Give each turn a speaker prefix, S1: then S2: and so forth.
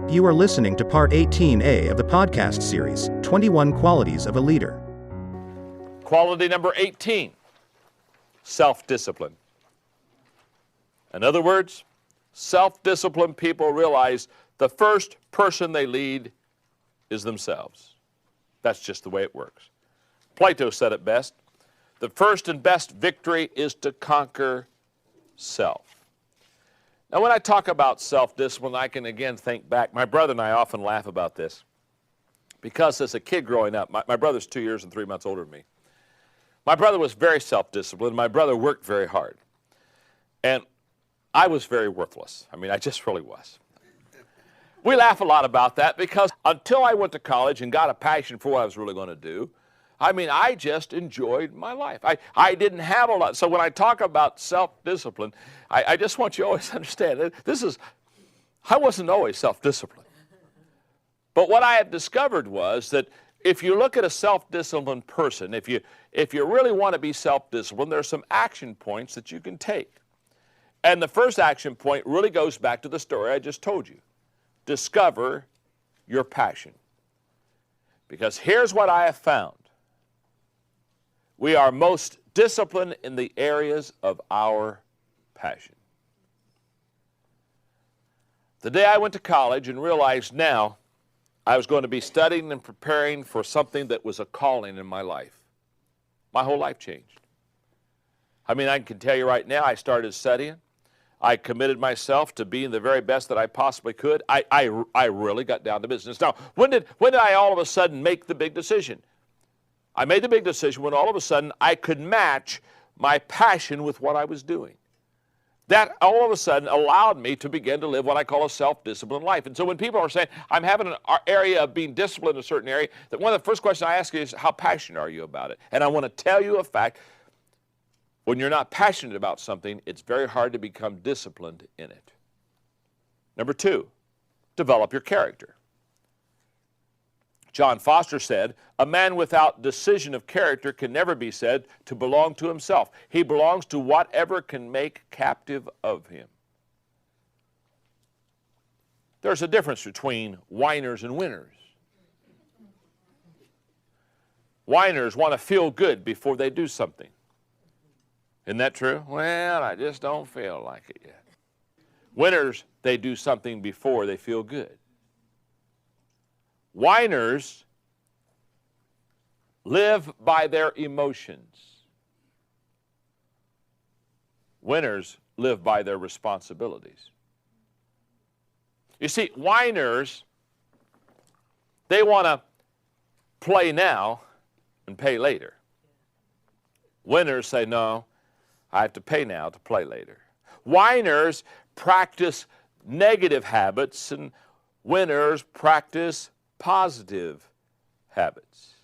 S1: You are listening to Part 18A of the podcast series, 21 Qualities of a Leader.
S2: Quality number 18, self-discipline. In other words, self-disciplined people realize the first person they lead is themselves. That's just the way it works. Plato said it best. The first and best victory is to conquer self. Now, when I talk about self-discipline, I can again think back. My brother and I often laugh about this because as a kid growing up, my brother's 2 years and 3 months older than me. My brother was very self-disciplined. My brother worked very hard. And I was very worthless. I mean, I just really was. We laugh a lot about that because until I went to college and got a passion for what I was really going to do, I mean, I just enjoyed my life. I didn't have a lot. So when I talk about self-discipline, I just want you to always understand that I wasn't always self-disciplined. But what I had discovered was that if you look at a self-disciplined person, if you really want to be self-disciplined, there are some action points that you can take. And the first action point really goes back to the story I just told you. Discover your passion. Because here's what I have found. We are most disciplined in the areas of our passion. The day I went to college and realized now I was going to be studying and preparing for something that was a calling in my life, my whole life changed. I mean, I can tell you right now, I started studying. I committed myself to being the very best that I possibly could. I really got down to business. Now, when did I all of a sudden make the big decision? I made the big decision when all of a sudden I could match my passion with what I was doing. That all of a sudden allowed me to begin to live what I call a self-disciplined life. And so when people are saying, I'm having an area of being disciplined in a certain area, that one of the first questions I ask is, how passionate are you about it? And I want to tell you a fact. When you're not passionate about something, it's very hard to become disciplined in it. Number 2, develop your character. John Foster said, a man without decision of character can never be said to belong to himself. He belongs to whatever can make captive of him. There's a difference between whiners and winners. Whiners want to feel good before they do something. Isn't that true? Well, I just don't feel like it yet. Winners, they do something before they feel good. Whiners live by their emotions. Winners live by their responsibilities. You see, whiners, they want to play now and pay later. Winners say, no, I have to pay now to play later. Whiners practice negative habits and winners practice positive habits.